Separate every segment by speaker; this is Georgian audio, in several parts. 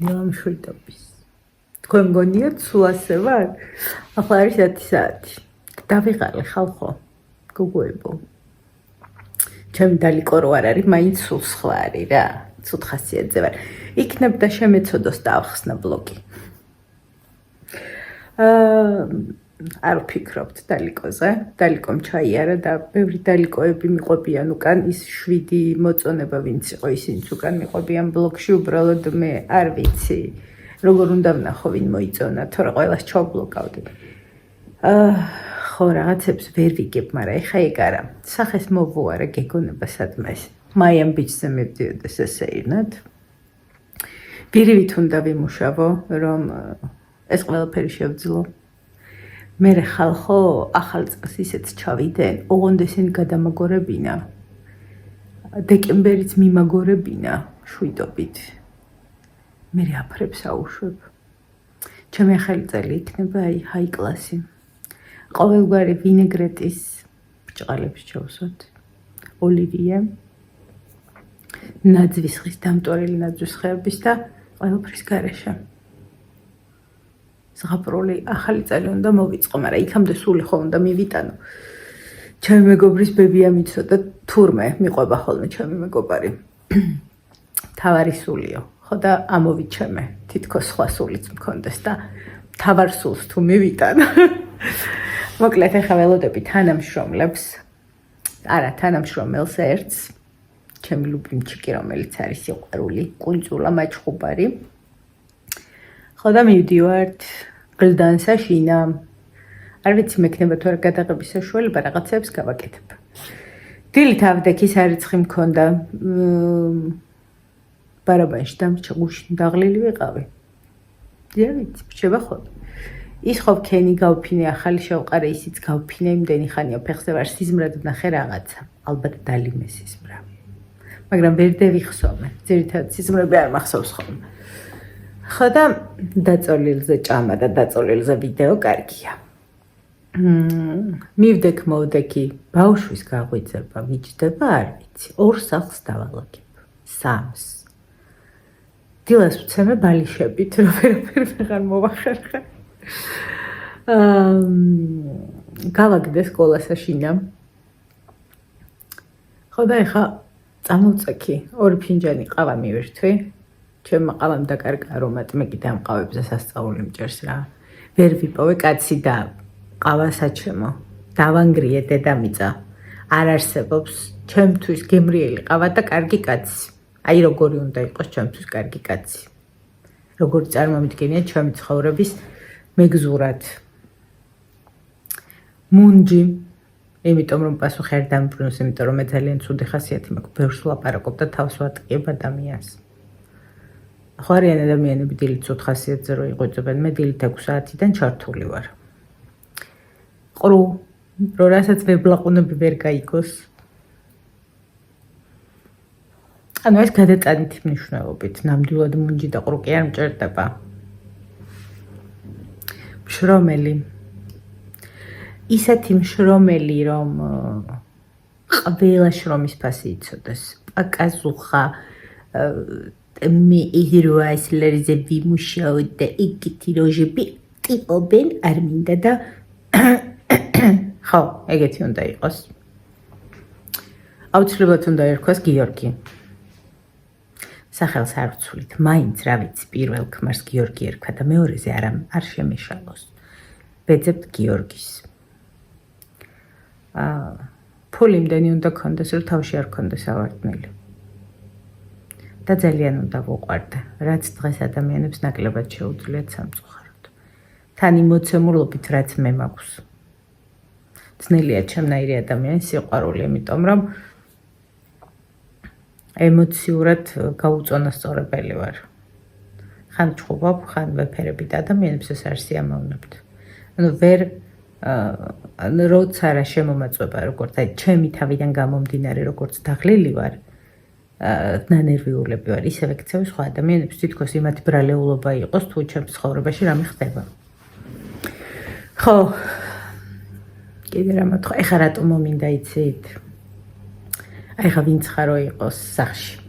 Speaker 1: მშვიდობის. თქვენ მგონიათ სულ ასე ვარ? ახლა არის 10 საათი. დავიღალე ხალხო. გუგუებო. ჩემი დალიკო რო არ არის, მაინც სულ სხვა არის რა. ცუდ ხასიათზე ვარ. იქნებ და შემეცოდოს დავხსნა ბლოგი. არ ვფიქრობთ დალიკოზე. დალიკომ ჩაიარა და ბევრი დალიკოები მიყვებიან უკან, ის 7 მოწონება ვინც იყო, ისინიც უკან მიყვებიან ბლოგში, უბრალოდ მე არ ვიცი, როგორ უნდა ვნახო ვინ მოიწონა, თორე ყველას ჩავბლოკავდი. ხო, რაღაცებს ვერ ვიგებ, მაგრამ ეხა ეგ არა. სახეს მოვუარა გეგონება სადმე. მაიამ ბიჭზე მივდიოდი ესეირნად. პირივით უნდა ვიმუშავო, რომ ეს ყველაფერი შევძლო. მერე ხალხო ახალ წელს ისეც ჩავიდენ, ოღონდ ესენი გადამაგორებინა. დეკემბერიც მიმაგორებინა, შვიდობით. მერე აფრებს აუშვებ. ჩემი ახალი წელი იქნება ჰაი კლასი. ყოველგვარი ვინეგრეტის ბრჭყალებს ჩავსვათ. ოლივიე. ნაძვის ხის დამტვერილი ნაძვის ხეების და ყველაფრის გარეშე. ზღაპრული ახალი წელი უნდა მოვიწყო, მაგრამ იქამდე სული ხო უნდა მივიტანო. ჩემი მეგობრის ბებია მიცოდა, თურმე მიყვება ხოლმე ჩემი მეგობარი. თავარი სულიო, ხო და ამოვიჩემე, თითქოს სხვა სულიც მქონდეს და თავარ სულს თუ მივიტანო. მოკლედ ახლა ველოდები თანამშრომლებს, არა თანამშრომელს ერთს, ჩემი ლუბრიმჩიკი, რომელიც არის სიყვარული, კუნძულა მაჩხუბარი. ხო და მივდივართ გლდანსაშინა. არ ვიცი მექნება თუ არ გადაღების საშუალება, რაღაცებს გავაკეთებ. დილით ავდექის არიცხი მქონდა. ბარაბანში დამრჩა გუშინ დაღლილი ვიყავი. დიავით, რჩება ხოლმე. ის ხო ქენი გავფინე, ახალი შევყარე, ისიც გავფინე, იმდენი ხანია ფეხზე ვარ, სიზმრად ვნახე რაღაცა. ალბათ დალიმე სიზმრა. მაგრამ ვერ დავიხსოვე. ძირითადად სიზმრები არ მახსოვს ხოლმე. ხო და დაწოლილზე ჭამა და დაწოლილზე ვიდეო კარგია. მივდექ მოვდექი, ბავშვის გაღვიძება მიჯდება, არ ვიცი, 2 სახლს დავალაგებ, 3-ს. დილას ვცემე ბალიშებით, რომ ვერაფერ ვეღარ მოვახერხე. გავაგდე სკოლასაშინა. ხო და ეხა წამოვწექი, 2 ფინჯანი ყავა მივირთვი. ჩემმა ყავამ დაკარგა არომატი, მე კიდე ამ ყავებზე სასწაული მჭერს რა. ვერ ვიპოვე კაცი და ყავა საჩემო. დავანგრიე დედამიწა. არ არსებობს ჩემთვის გემრიელი ყავა და კარგი კაცი. აი როგორი უნდა იყოს ჩემთვის კარგი კაცი. როგორი წარმომიდგენია ჩემი ცხოვრების მეგზურად. მუნჯი, იმიტომ რომ პასუხი არ დამბრუნოს, იმიტომ რომ მე ძალიან ცუდი ხასიათი მაქვს, ბევრს ვლაპარაკობ და თავს ვატყიებ ადამიანს. ხო არიან ადამიანები დილით ცუდ ხასიათზე რო იღვიძებენ, მე დილით 6 საათიდან ჩართული ვარ. ყრუ, რო რასაც ვებლაყუნები ვერ გაიგოს. ანუ ეს გადატანითი მნიშვნელობით, ნამდვილად მუნჯი და ყრუ კი არ მჭირდება. მშრომელი. ისეთი მშრომელი, რომ ყველა შრომის ფასი იცოდეს. პაკაზუხა, მე იროასლერზე ვიმუშაოთ და იგითი როჟები ტიპობენ არ მინდა და ხო, ეგეთი უნდა იყოს. აუცილებლად უნდა ერქვას გიორგი. სახელს არ ვცვლით, მაინც რა ვიცი, პირველ ქმარს გიორგი ერქვა და მეორეზე არ შემეშალოს. ვეძებთ გიორგის. ფული იმდენი უნდა გქონდეს, რომ თავში არ გქონდეს ავარდნელი. და ძალიან უნდა ვუყვარდე, რაც დღეს ადამიანებს ნაკლებად შეუძლიათ სამწუხაროდ. თან იმოცემულობით, რაც მე მაქვს. ძნელია ჩემნაირი ადამიანის სიყვარული, იმიტომ რომ ემოციურად გაუწონასწორებელი ვარ. ხან ჩხუბობ, ხან ვეფერებით ადამიანებს, ეს არ სიამოვნებთ. ანუ ვერ როცა რა შემომაწვება, როგორც აი ჩემი თავიდან გამომდინარე, როგორც დაღლილი ვარ, ნანერვიულები ვარ, ისევ ექცევი სხვა ადამიანებს, თითქოს იმათი ბრალეულობა იყოს, თუ ჩემს ცხოვრებაში რამე ხდება. ხო, კიდე რა მოთხრა, ეხლა რატომ მომინდა იცით? აი ხა ვინც ხარო იყოს სახში.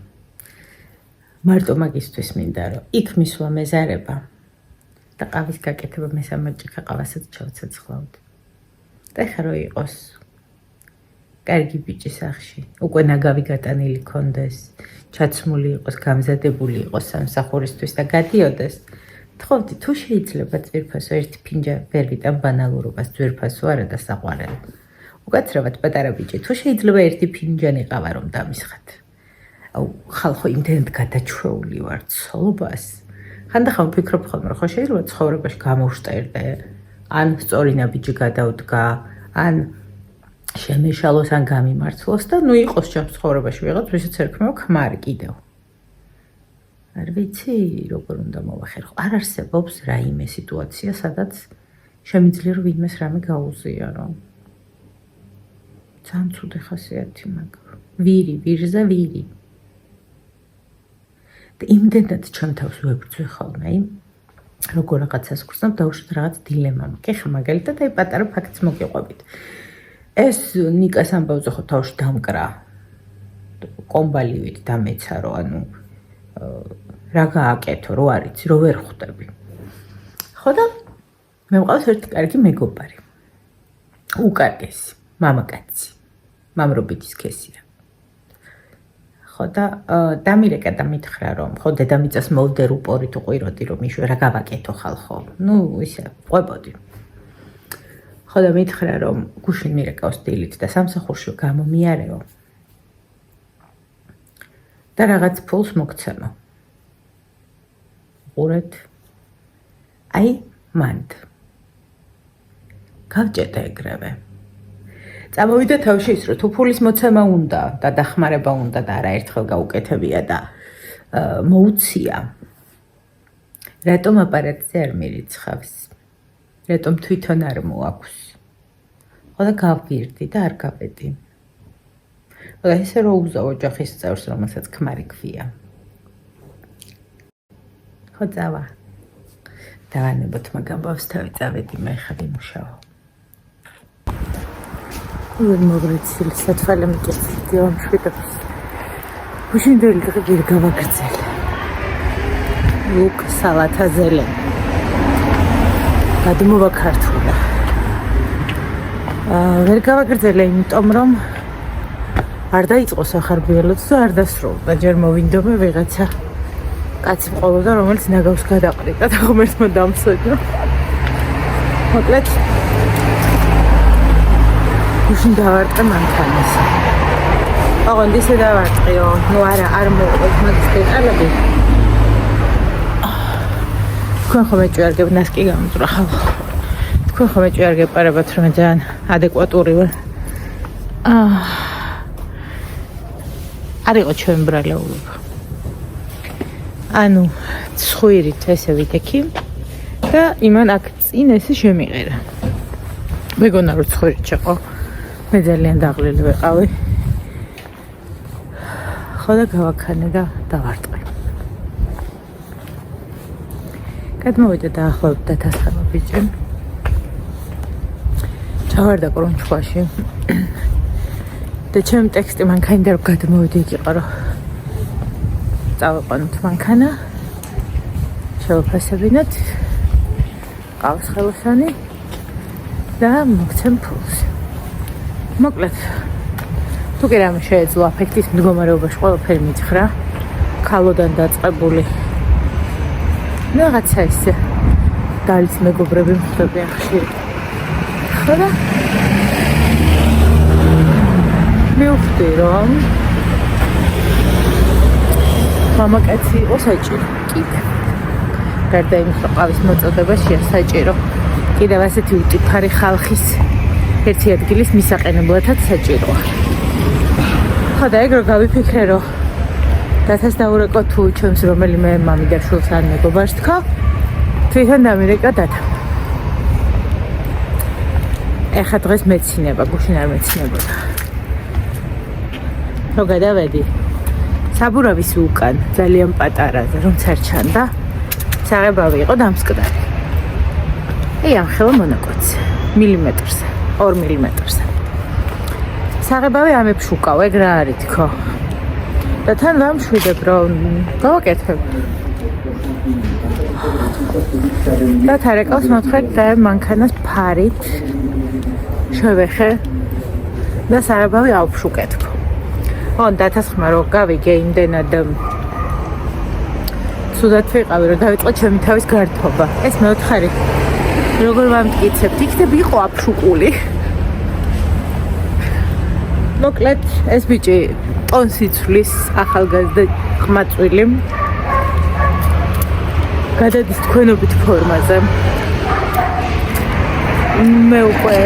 Speaker 1: მარტო მაგისთვის მინდა რომ იქ მისვლა მეზარება და ყავის გაკეთება მესამე ჭიქა ყავასაც ჩავცეცხლავთ და ხა რო იყოს კარგი ბიჭი სახში უკვე ნაგავი გატანილი ქონდეს ჩაცმული იყოს გამზადებული იყოს სამსახურისთვის და გადიოდეს თხოვდი თუ შეიძლება ძვირფასო ერთი ფინჯანი ვერ ვიტან ბანალურობას ძვირფასო არა და საყვარელი უკაცრავად პატარა ბიჭი თუ შეიძლება ერთი ფინჯანი ყავა რომ დამისხათ აუ ხალხო იმდენად გადაჩვეული ვარ ცოლობას ხანდახან ვფიქრობ ხოლმე რომ ხო შეიძლება ცხოვრებაში გამოვშტერდე ან სწორი ნაბიჯი გადავდგა ან შემეშალოს ან გამიმართლოს და ნუ იყოს ჩემს ცხოვრებაში ვიღაც ვისაც ერქმევა ქმარი კიდევ არ ვიცი როგორ უნდა მოვახერხო არ არსებობს რაიმე სიტუაცია სადაც შემიძლია რომ ვინმეს რამე გაუზიარო ძალიან ცუდი ხასიათი მაქვს ვირი ვირზე ვირი და იმდენად ჩემ თავს ვებრძვი ხოლმე როგორ რაღაცას გრძნობ დაუშვათ რაღაც დილემა მაქვს ეხლა მაგალითად აი პატარა ფაქტს მოგიყვებით ეს ნიკას ამბავზე ხო თავში დამკრა კომბალივით დამეცა რომ ანუ რა გააკეთო რო არიცი რო ვერ ხვდები ხო და მე მყავს ერთი კარგი მეგობარი უკარგესი მამაკაცი მამრობითი სქესია ხო და დამირეკა და მითხრა რომ ხო დედამიწას მოვდე რუპორით უყვიროდი რომ იშვე რა გავაკეთო ხალხო ნუ ისე ყვებოდი ხო და მითხრა რომ გუშინ მირეკავს დილით და სამსახურში გამომიარეო და რაღაც ფულს მოგცემო ყურეთ აი მანდ გავჭედა ეგრევე წამოვიდა თავში ის რომ თუ ფულის მოცემა უნდა და დახმარება უნდა და არაერთხელ გაუკეთებია და მოუცია რატომ აპარატზე არ მირიცხავს რატომ თვითონ არ მოაქვს ხო და გავგირდი და არ გავედი ხო და ისე რომ უგზავ ოჯახის წევრს რომელსაც ქმარი გვია ხო წავა დავანებოთ მაგ ამბავს თავი წავედი მე ხა ვიმუშაო ვერ მოგრეცილი სათვალე მიკეთდი ამ შვიდობს უშინდელი დღე ვერ გავაგრძელე უკ სალათა ზელე გადმოვა ქართულა ვერ გავაგრძელე იმიტომ რომ არ დაიწყო სახარბიელოც და არ დასრულდა ჯერ მოვინდომე ვიღაცა კაცი მყოლოდა რომელიც ნაგავს გადაყრიტა და ღმერთმა დამცოდო მოკლედ უშინ დავარტყე მანქანას ოღონდ ისე დავარტყეო ნუ არა არ მოყვეთ მაგის დეტალები თქვენ ხომ ეჭვიარგებ ნასკი გამძვრა ხალხო თქვენ ხომ ეჭვიარგებ პარაბათ რომ ძალიან ადეკვატური ვარ არ იყო ჩემი ბრალეულობა ანუ ცხვირით ესე ვიდექი და იმან აქ წინ ესე შემიყერა მეგონა რომ ცხვირით შეყო მე ძალიან დაღლილი ვეყავი ხო და გავაქანე და დავარტყე გადმოვიდა დაახლოებით დათასხება ბიჭი ჩავარდა კრონჩხვაში და ჩემი ტექსტი მანქანიდან რომ გადმოვიდი იქ იყო რომ წავიყვანოთ მანქანა შევაფასებინოთ ყავს ხელოსანი და მოგცემ ფულს მოკლედ თუ კი რამე შეეძლო აფექტის მდგომარეობაში ყველაფერი მითხრა ქალოდან დაწყებული რაღაცა ისე დალის მეგობრები მხვდებიან ხშირი ხო და მივხვდი რომ მამაკაცი იყო საჭირო კიდე გარდა იმის რომ ყავის მოწოდებაშია საჭირო კიდევ ასეთი უტიფარი ხალხის ერთი ადგილის მისაყენებლათაც საჭიროა ხო და ეგ რო გავიფიქრე რომ დათას დაურეკო თუ ჩემს რომელიმე მამიდა შულს ან მეგობარს თქვა თვითონ დამირეკა დათა ეხა დღეს მეცინება გუშინ არ მეცინებოდა რო გადავედი საბურავის უკან ძალიან პატარაზე რომ ცერჩანდა საღებავი იყო დამსკდარი აი ამ ხელა მონაკვეთზე მილიმეტრზე 2 მილიმეტრზე საღებავი ამებს უკავ ეგ რა არის თქო და თან ვამშვიდებ რომ გავაკეთებ. და თარეკავს მოთხრეთ და მანქანას ფარით შევეხე და სარაბავი ავშუკეთქო. ოღონდ დათასხმა რომ გავიგე იმდენად ცუდად ვიყავი რომ დავიწყე ჩემი თავის გართობა. ეს მეოთხარი როგორ ვამტკიცებთ, იქნებ იყო აფშუკული. მოკლედ ეს ბიჭი ტონს იცვლის ახალგაზრდა ყმაწვილი. გადადის თქვენობით ფორმაზე. მე უკვე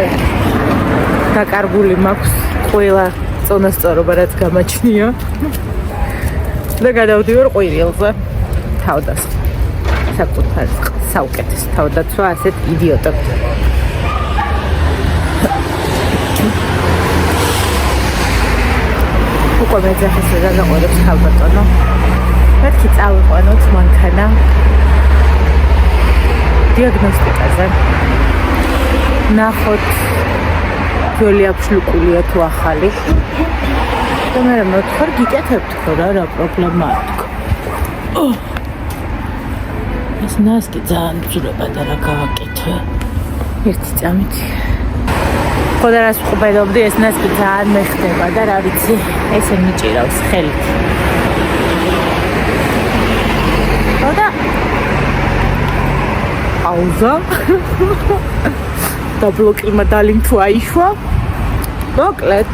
Speaker 1: დაკარგული მაქვს ყველა წონასწორობა რაც გამაჩნია. და გადავდივარ ყვირილზე. თავდასხმა. საკუთარ საუკეთესო თავდაცვა ასეთ იდიოტებთან. უკვე მეძახესა და გაყურებს ხალბატონო. მეთქი წავიყვანოთ მანქანა დიაგნოსტიკაზე. ნახოთ ძველი აფშლუკულია თუ ახალი. და მე მეთქარ გიკეთებთ ხო რა პრობლემაა თქო. ეს ნასკი ძალიან ძურება და რა გავაკეთე. ერთი წამით. ხო და რას ვყბედობდი ეს ნასკი ძალიან მეხდება და რა ვიცი ესე მიჭირავს ხელით. და აუზა და ბლოკილმა დალიმ თუ აიშვა. მოკლედ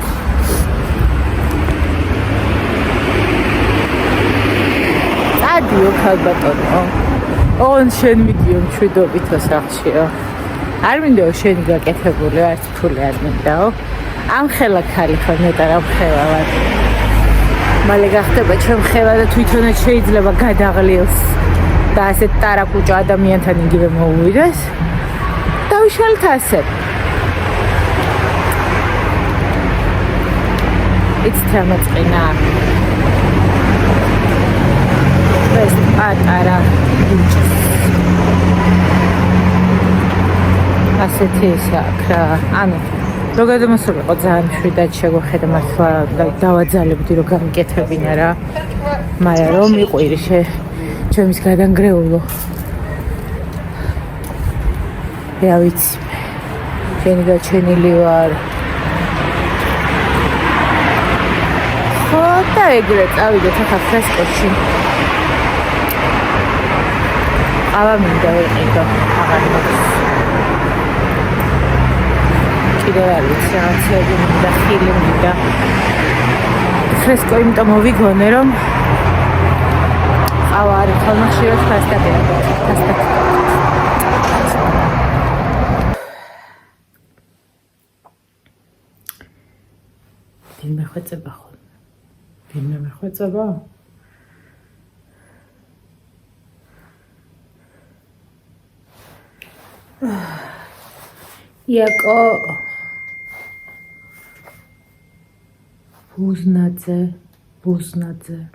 Speaker 1: ადიო ხალბატონო. ოღონდ შენ მიდიო მშვიდობით ოსახშიო. არ მინდაო შენი გაკეთებული არც ფული არ მინდაო. ამ ხელა ქალი ხო მეტად ამ ხელა ვარ. მალე გახდება ჩემ ხელა და თვითონაც შეიძლება გადაღლიოს და ასეთ ტარაკუჭა ადამიანთან იგივე მოუვიდეს. დავიშალეთ ასე. იცით რა მოწყინა. ეს პატარა ბიჭი. ასეთი საკრა. ანუ რო გადამოსულიყო ძალიან მშვიდად შეგვეხედა მართლა დავაძალებდი რომ გამიკეთებინა რა. მაგრამ რომ მიყვირი ჩემის გადანგრეულო. რა ვიცი. შენი გაჩენილი ვარ. ხო და ეგრე წავიდეთ ახლა ფრესკოში. აბა მინდა ვიყიდო აღარ მაქვს. კიდევ არ ვიცი რაღაცები მინდა ხილი მინდა. ფრესკო იმიტომ მოვიგონე რომ ყავა არის ხოლმე ხშირად ფასტატია. ვინმე ხვეწება ხოლმე. ვინმე მეხვეწება? იაკო ბუზნაძე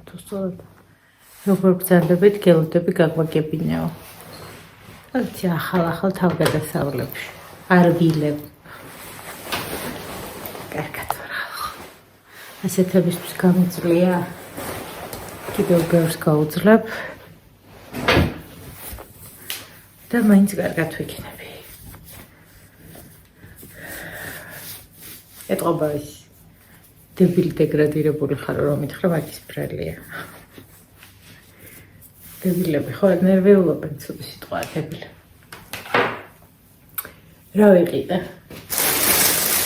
Speaker 1: თუ სწორად როგორ ბრძანდებით გელოდები გაგვაგებინეო. არც ახალ თავგადასავლებში არ ვილებ. კარგად ვარ. ასეთებისთვის გამოწლია. კიდევ ბევრს გაუძლებ. და მაინც კარგად ვიქნები. ეტყობა ის დებილი დეგრადირებული ხარო რომ მითხრა მაგის ბრალია. დებილები ხო ნერვიულობენ ცუდი სიტყვა დებილი. რა ვიყიდე?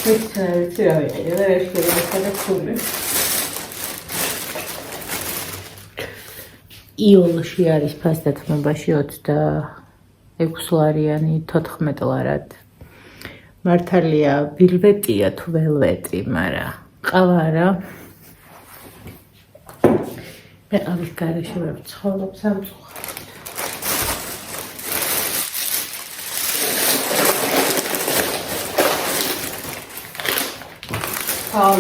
Speaker 1: ვიცი რა ვიყიდე და ეს შეიძლება ხული. იოლში არის ფასდათმობაში 26 ლარიანი 14 ლარად. მართალია ვილვეტია თუ ველვეტი, მაგრამ ყავა არა. მე ყავის გარეშე ვერ ვცხოვრობ სამწუხაროდ. აუ,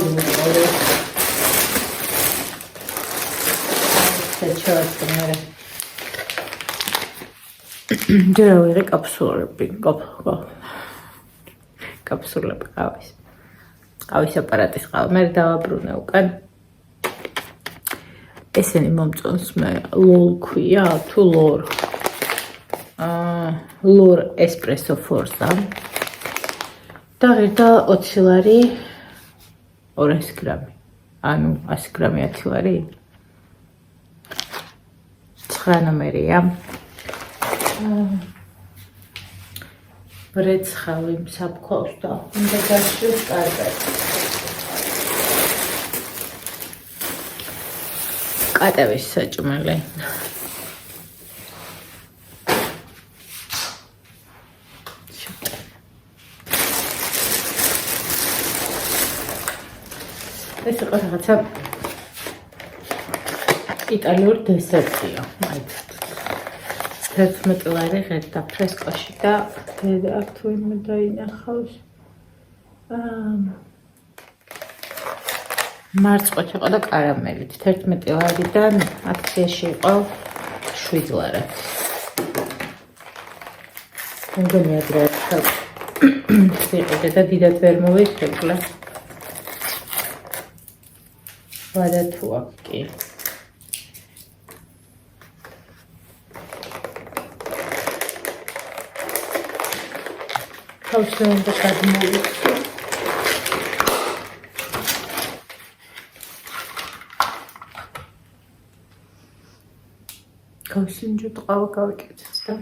Speaker 1: ჩავაწყნარე. ჯერ ავიღე კაფსულები, კაფსულები ყავის აპარატის ყავა. მე დავაბრუნე უკან. ესენი მომწონს მე ლოლ ქვია თუ ლორ ლორ ესპრესო ფორსა და ღირდა 20 ლარი 200 გრამი ანუ 100 გრამი 10 ლარი 9 ნომერია ბრეცხავი საფქოს და უნდა გაშლის კარგად კატების საჭმელი ეს იყო რაღაცა იტალიური დესერტია მაინც 11 ლარი ღერდა ფრესკოში და აქ თუ იმ დაინახავს მარწყოთ იყო და კარამელით 11 ლარიდან აქციაში იყო 7 ლარი მგონია დროა იყიდე და დიდად ვერ მოვიხებლა ვადა თუ აქ კი თავშენ და გადმოვიქცე გავსინჯო ტყავა გავიკეთეს და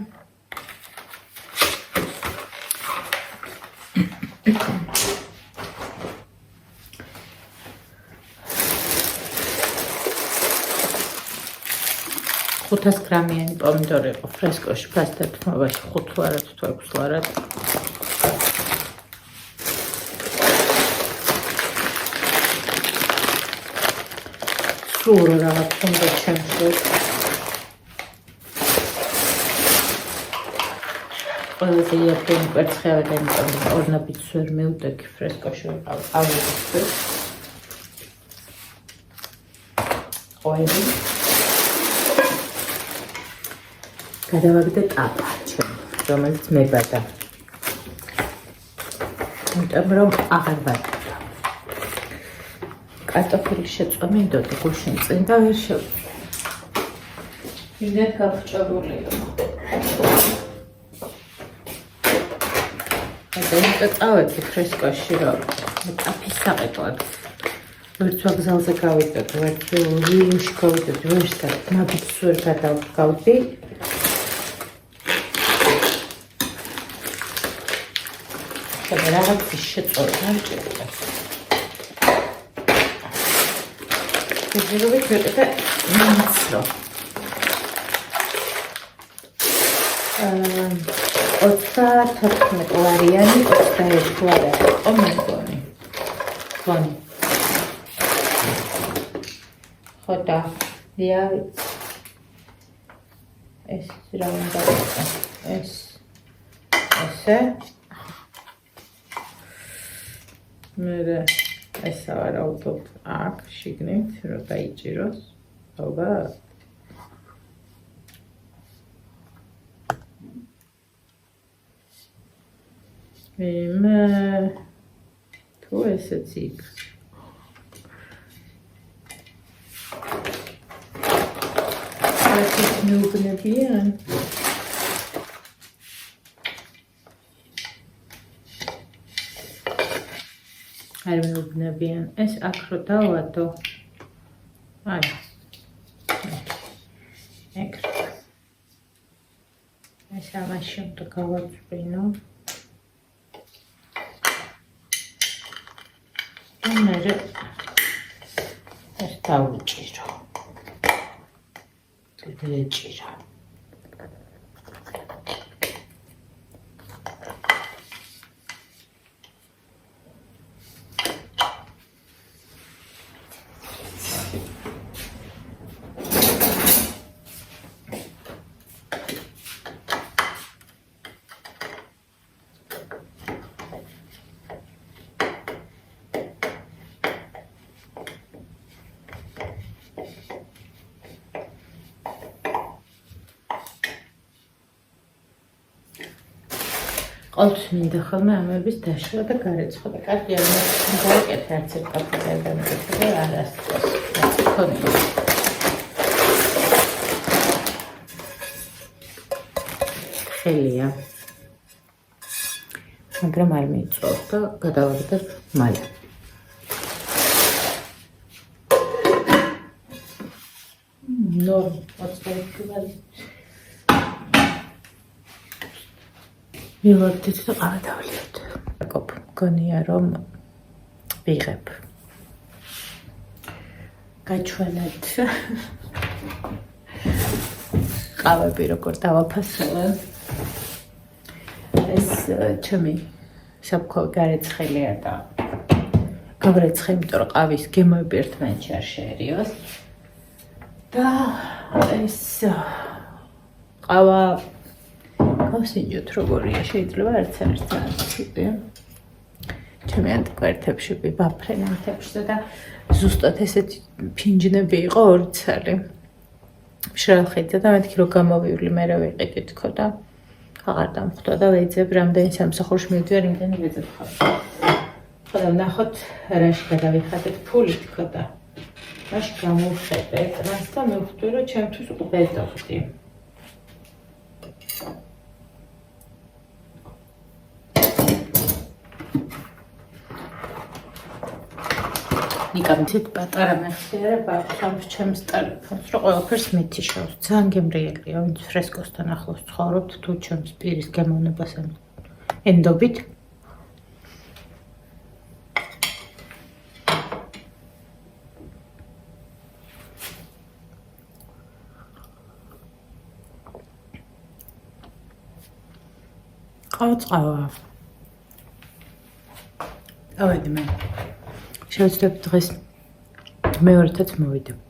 Speaker 1: ხუთას გრამიანი პომიდორი იყო ფრესკოში ფასტად თმობაში 5 ლარად თუ 6 ლარად სულ რაღაც უნდა ჩემს ყველაზე იაფი კვერცხევა და იმიტომ ორნაბიც ვერ მივდექი ფრესკოში ავიღე ოები გადავაგდე ტაპა რომელიც მებადა იმიტომ რომ აღარ ვარ კარტოფილი შეწვა მინდოდა გუშინ წინ და ვერ შევწვი იმდენ გავჭებული და წავედი ფრესკოში რომ ტაფის საყეკლად ვერც ვაგზალზე გავიდოდ ვერც ვილში გავიდოდ ვერც ნაბიც ვერ გადავგავდი და რაღაც შეწორი გამჭირდა ვიძებობთ ვიყიდე მიცრო 34 ლარიანი 21 ლარი იყო მეგონი ვანი ხოდა დიავით ეს რა უნდა იყოს ეს ესე მე ეს ავარავდობ აქ შიგნით რომ დაიჭიროს ალბათ მე თუ ესეც იქ ეს მეუბნებიან არ მეუბნებიან ეს აქ რო დავადო აი ეგ ეს ამაში უნდა გავაწვინო მერე ეს დავუჭირო დაეჭირო ყოველთვის მინდა ხოლმე ამების დაშლა და გარეცხვა და კარგი არ მოგეკეთე არც ერთ კაფეზე და არასდროს. ცხელია. მაგრამ არ მიიწვევს და გადავაგდებ მალე. ნორ, 21 გრამი. მივაგდეთ და ყავა დავლიოთ. მგონია რომ ვიღებ. გაჩვენეთ. ყავები როგორ დავაფასე. ეს ჩემი საფქო გარეცხელია და გავრეცხე, იმიტომ რომ ყავის გემოები ერთმანეთში არ შეერიოს. და ეს ყავა გავსინჯოთ როგორია, შეიძლება ერთ-ერთ წამსვიდე. ჩემი ანტიკვირთებში ვიბაფრენ ანთებში და ზუსტად ესეთი ფინჯნები იყო 2 წელი. შევხედე და მეთქი რომ გამოვივლი, მე რა ვიყიდით თქო და აღარ დამხვდა და ვეძებ რამდენი სამსახურში მივდივარ, იმდენი ვეძებ ხარ. ხოდა ნახოთ რაში გადავიხადეთ ფული თქო და მაშინ გამოვხედე ეკრანს და მივხვდი რომ ჩემთვის უბედოდი. ნიკამ ცით პატარა მეხსიერება აქვს ჩემს ტელეფონს, რომ ყველაფერს მითიშავს. ძალიან გემრიელია, ვინც ფრესკოსთან ახლოს ცხოვრობთ, თუ ჩემს პირის გემოვნებას ენდობით. ყავა. დავედი მე. შევეცდები დღეს მეორეთაც მოვიდე.